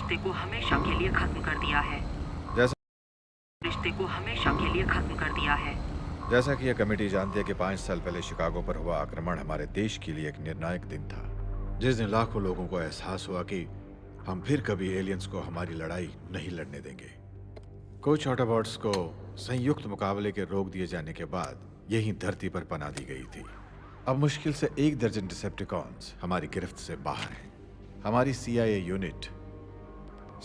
रिश्ते को हमेशा के लिए खत्म कर दिया है। रिश्ते को हमेशा के लिए खत्म कर दिया है। जैसा कि यह कमेटी जानती है कि 5 साल पहले शिकागो पर हुआ आक्रमण हमारे देश के लिए एक निर्णायक दिन था, जिस दिन लाखों लोगों को एहसास हुआ कि हम फिर कभी एलियंस को हमारी लड़ाई नहीं लड़ने देंगे। कुछ ऑटोबॉट्स को संयुक्त मुकाबले के रोक दिए जाने के बाद यही धरती पर पनाह दी गई थी। अब मुश्किल से 1 दर्जन डिसेप्टिकॉन्स हमारी गिरफ्त से बाहर हैं। हमारी CIA यूनिट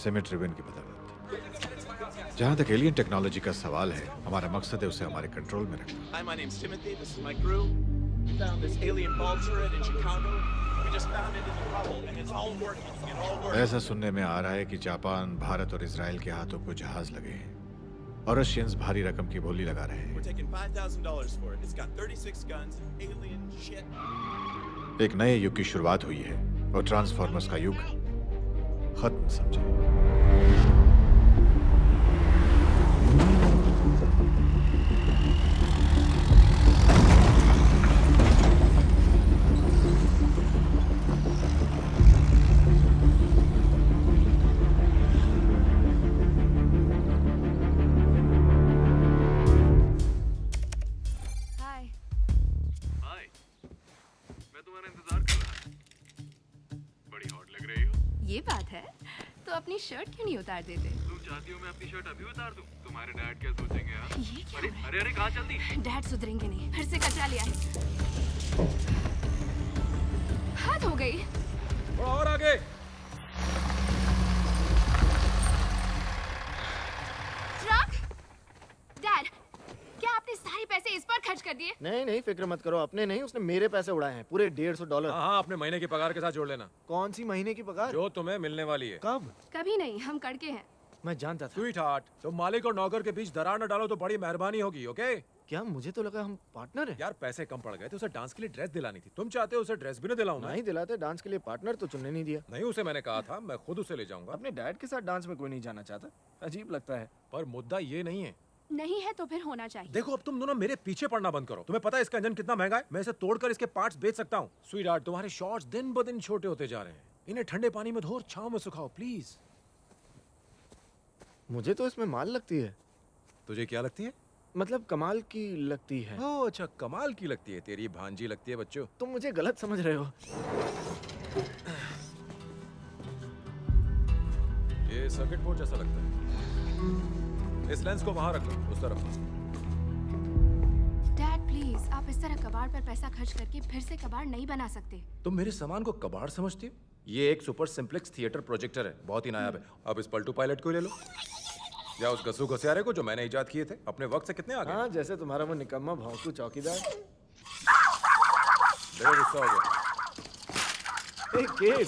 सिमिट रिबन की बदौलत। जहां तक एलियन टेक्नोलॉजी का सवाल है, हमारा मकसद है उसे हमारे कंट्रोल में रखना। Hi, my name's Timothy. This is my crew. We found this alien ball turret in Chicago. We just found it in the rubble, and it's all working. It all works. ऐसा सुनने में आ रहा है कि Japan, Bharat और Israel के हाथों को जहाज लगे हैं और रशियंस भारी रकम की बोली लगा रहे हैं। We're taking $5,000 for it. It's got 36 guns, alien shit. एक नए युग की शुरुआत हुई है और ट्रांसफॉर्मर्स का युग खत्म समझे। ये बात है, तो अपनी शर्ट क्यों नहीं उतार देते? तुम चाहती हो मैं अपनी शर्ट अभी उतार दूं? तुम्हारे डैड क्या सोचेंगे यार? ये क्या हो रहा है? अरे कहाँ चलती? डैड सुधरेंगे नहीं, फिर से कचरा लिया है। हद हो गई। और आगे। ट्रक? डैड, क्या आपने सारे पैसे इस पर खर्च कर दिए? नहीं फिक्र मत करो, अपने नहीं, उसने मेरे पैसे उड़ाए हैं, पूरे $150। हाँ, अपने महीने की पगार के साथ जोड़ लेना। कौन सी महीने की पगार? जो तुम्हें मिलने वाली है। कब? कभी नहीं, हम करके हैं। मैं जानता था। स्वीट हार्ट, तुम मालिक और नौकर के बीच दरार न डालो तो बड़ी मेहरबानी होगी, ओके? क्या मुझे तो लगा हम पार्टनर हैं। यार पैसे कम पड़ गए तो उसे डांस के लिए ड्रेस दिलानी थी। तुम चाहते हो उसे ड्रेस भी न दिलाऊं मैं? नहीं दिलाते, डांस के लिए पार्टनर तो चुनने नहीं दिया। नहीं, उसे मैंने कहा था मैं खुद उसे ले जाऊंगा। अपने डैड के साथ डांस में कोई नहीं जाना चाहता, अजीब लगता है। पर मुद्दा ये नहीं है। नहीं है तो फिर होना चाहिए। देखो अब तुम दोनों मेरे पीछे पड़ना बंद करो। तुम्हें पता है इसका इंजन कितना महंगा है? मैं इसे तोड़कर इसके पार्ट्स बेच सकता हूँ। स्वीट हार्ट, तुम्हारे शॉर्ट्स दिन ब दिन छोटे होते जा रहे हैं। इन्हें ठंडे पानी में धो और छांव में सुखाओ प्लीज। मुझे तो इसमें माल लगती है। तुझे क्या लगती है? मतलब कमाल की लगती है। ओह अच्छा, कमाल की लगती है। तेरी भांजी लगती है बच्चों। तुम मुझे गलत समझ रहे हो। ये सर्किट बोर्ड जैसा लगता है। इस लेंस को वहां रख लो, उस तरफ। डैड प्लीज, आप इस तरह कबाड़ पर पैसा खर्च करके फिर से कबाड़ नहीं बना सकते। तुम मेरे सामान को कबाड़ समझती हो? ये एक सुपर सिंप्लेक्स थिएटर प्रोजेक्टर है, बहुत ही नायाब है। अब इस पलटू पायलट को ले लो, या उस गस्सू घसियारे को जो मैंने इजाद किए थे। अपने वक्त से कितने आगे। हाँ, जैसे तुम्हारा वो निकम्मा भौंकू चौकीदार। बड़ा गुस्सा हो गया। केड,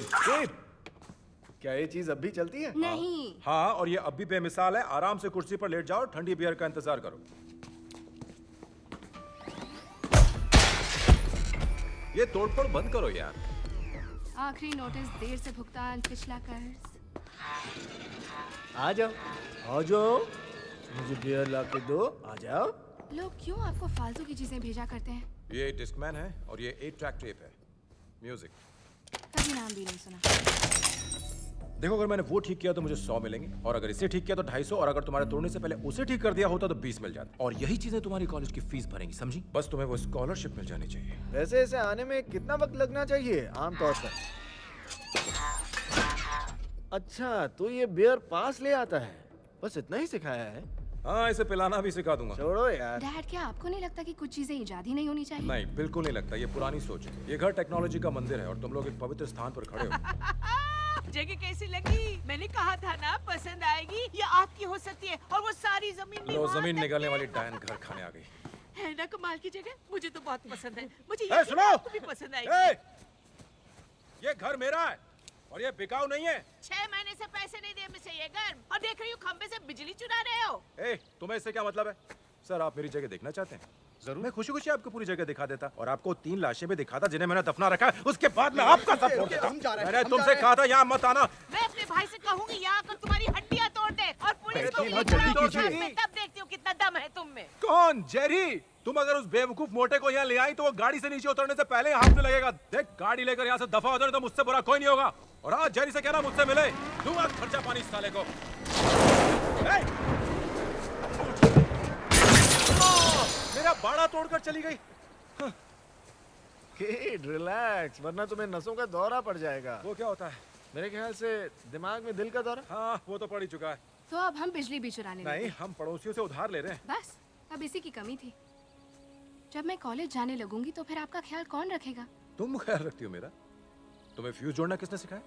क्या ये चीज अब भी चलती है? नहीं। हाँ, और ये अब भी बेमिसाल है। आराम से कुर्सी पर लेट जाओ, ठंडी बियर का इंतजार करो। ये तोड़फोड़ बंद करो यार। आखिरी नोटिस, देर से भुगतान, पिछला कर्ज। आ जाओ, आ जाओ, मुझे बियर ला के दो, आ जाओ। लोग क्यों आपको फालतू की चीजें भेजा करते हैं? ये डिस्कमैन है और ये 8 ट्रैक टेप है। म्यूजिक। कभी नाम भी नहीं सुना। देखो, अगर मैंने वो ठीक किया तो मुझे 100 मिलेंगे, और अगर इसे ठीक किया तो 250, और अगर तुम्हारे तोड़ने से पहले उसे ठीक कर दिया होता तो 20 मिल जाता। और यही चीजें तुम्हारी कॉलेज की फीस भरेंगी, समझी? बस तुम्हें वो स्कॉलरशिप मिल जानी चाहिए। वैसे इसे आने में कितना वक्त लगना चाहिए आमतौर पर? अच्छा, तो ये बियर पास ले आता है, बस इतना ही सिखाया है? हाँ, इसे पिलाना भी सिखा दूंगा। छोड़ो यार। डैड, क्या आपको नहीं लगता कि कुछ चीजें इजाद ही नहीं होनी चाहिए? नहीं, बिल्कुल नहीं लगता। ये पुरानी सोच है। ये घर टेक्नोलॉजी का मंदिर है और तुम लोग एक पवित्र स्थान पर खड़े हो। जगह कैसी लगी? मैंने कहा था ना पसंद आएगी, ये आपकी हो सकती है। और वो सारी जमीन भी लो, वहाँ जमीन तक निकालने है। वाली डायन घर खाने आ गई है ना कमाल की जगह? मुझे तो बहुत पसंद है। मुझे ए, सुनो! आपको भी पसंद आएगी। ये घर मेरा है और ये बिकाऊ नहीं है। 6 महीने से पैसे नहीं दिए मुझे ये घर, और देख रही हूँ खंबे से बिजली चुरा रहे हो। तुम्हें इससे क्या मतलब है? सर, आप मेरी जगह देखना चाहते हैं? जरूर, मैं खुशी खुशी आपको पूरी जगह दिखा देता और आपको 3 लाशें भी दिखाता जिन्हें मैंने दफना रखा है। उसके बाद मैं आपका सब फोड़ देता। मैंने तुमसे कहा था यहाँ मत आना। मैं अपने भाई से कहूंगी यहाँ आकर तुम्हारी हड्डियाँ तोड़ दे और पुलिस को भी जल्दी लेकर आओ। कीजिए। मैं तब देखती हूँ कितना दम है तुम में? कौन? जेरी? तुम अगर उस बेवकूफ मोटे को यहाँ ले आई तो वो गाड़ी से नीचे उतरने से पहले ही हाथ में लगेगा। देख, गाड़ी लेकर यहाँ से दफा हो जाए तो मुझसे बुरा कोई नहीं होगा। और आज जेरी से कहना मुझसे मिले, दूंगा खर्चा पानी इस साले को। मेरा बाड़ा तोड़कर चली गई। किड रिलैक्स, वरना तुम्हें नसों का दौरा पड़ जाएगा। वो क्या होता है? मेरे ख्याल से दिमाग में दिल का दौरा। हाँ, वो तो पड़ ही चुका है। तो अब हम बिजली भी चुराने लगे। नहीं, हम पड़ोसियों से उधार ले रहे हैं। बस अब इसी की कमी थी। जब मैं कॉलेज जाने लगूंगी तो फिर आपका ख्याल कौन रखेगा? तुम ख्याल रखती हो मेरा? तुम्हें फ्यूज जोड़ना किसने सिखाया?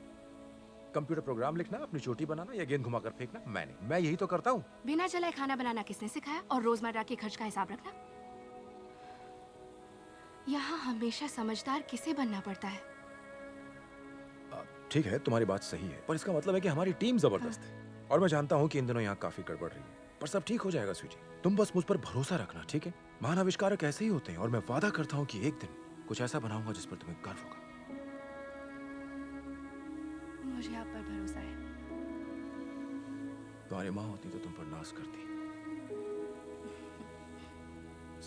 कंप्यूटर प्रोग्राम लिखना, अपनी चोटी बनाना या गेंद घुमाकर फेंकना? मैंने। मैं यही तो करता हूँ। बिना चलाए खाना बनाना किसने सिखाया? और रोजमर्रा के खर्च का हिसाब रखना? यहाँ हमेशा समझदार किसे बनना पड़ता है? ठीक है, तुम्हारी बात सही है, पर इसका मतलब है कि हमारी टीम जबरदस्त है। और मैं जानता हूँ कि इन दिनों यहाँ काफी गड़बड़ रही है, पर सब ठीक हो जाएगा स्वीटी। तुम बस मुझ पर भरोसा रखना, ठीक है? महान आविष्कारक ऐसे ही होते हैं, और मैं वादा करता हूँ कि एक दिन कुछ ऐसा बनाऊंगा जिस पर तुम्हें गर्व होगा। मुझे आप पर भरोसा है। तुम्हारी माँ होती तो तुम पर नाज करती।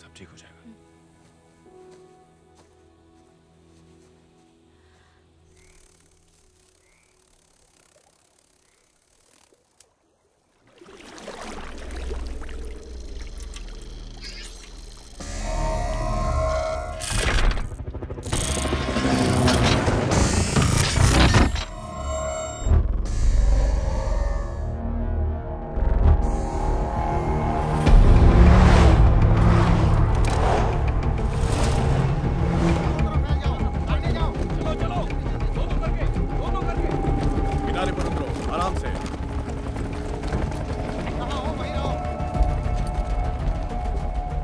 सब ठीक हो जाएगा।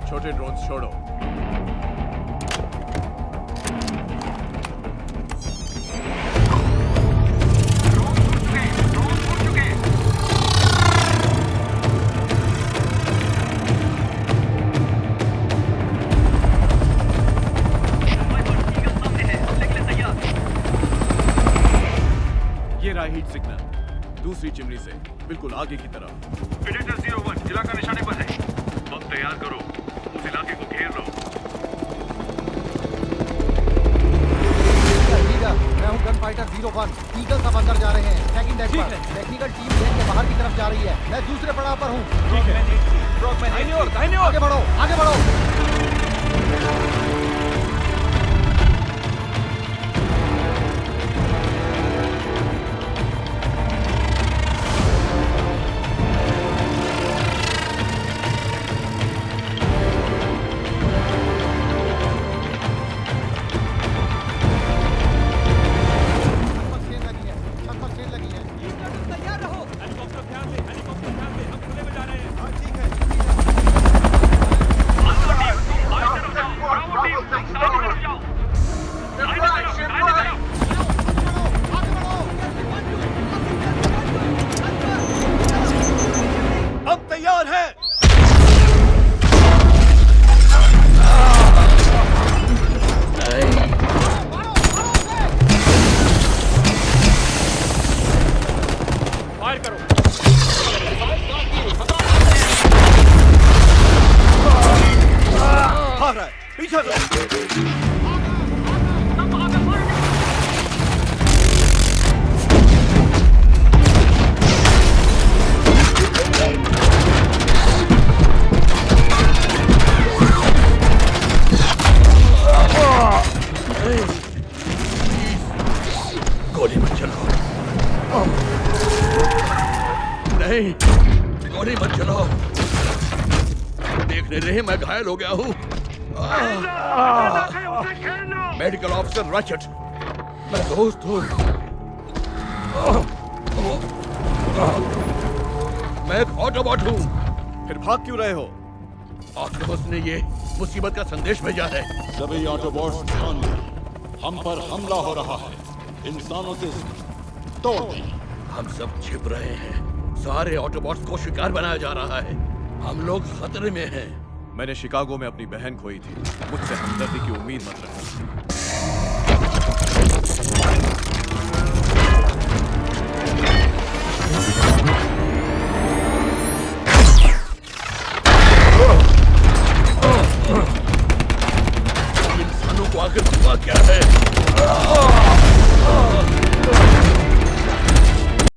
छोटे ड्रोन्स छोड़ो। ये रहा हीट सिग्नल, दूसरी चिमनी से बिल्कुल आगे की तरफ। प्रेडेटर 01 इलाका निशाने पर है। बम तैयार करो, उस इलाके को घेर लो। मैं हूं गन फाइटर 01। ईगल सब अंदर जा रहे हैं। सेकंड डेक पर टेक्निकल टीम गेट के बाहर की तरफ जा रही है। मैं दूसरे पड़ाव पर हूं। ठीक है, दाहिने ओर। आगे बढ़ो, आगे बढ़ो। गोली मत चलाओ। नहीं, गोली मत चलाओ। देख नहीं रहे मैं घायल हो गया हूँ। मेडिकल ऑफिसर रचट, मैं दोस्त हूँ। मैं एक ऑटोबॉट हूँ। फिर भाग क्यों रहे हो? ऑक्टोपस ने ये मुसीबत का संदेश भेजा है। सभी ऑटोबॉट्स ध्यान दें, हम पर हमला हो रहा है। इंसानों से तोड़ दें। हम सब छिप रहे हैं। सारे ऑटोबॉट्स को शिकार बनाया जा रहा है। हम लोग खतरे में हैं। मैंने शिकागो में अपनी बहन खोई थी। मुझसे हमदर्दी की उम्मीद मत रखो।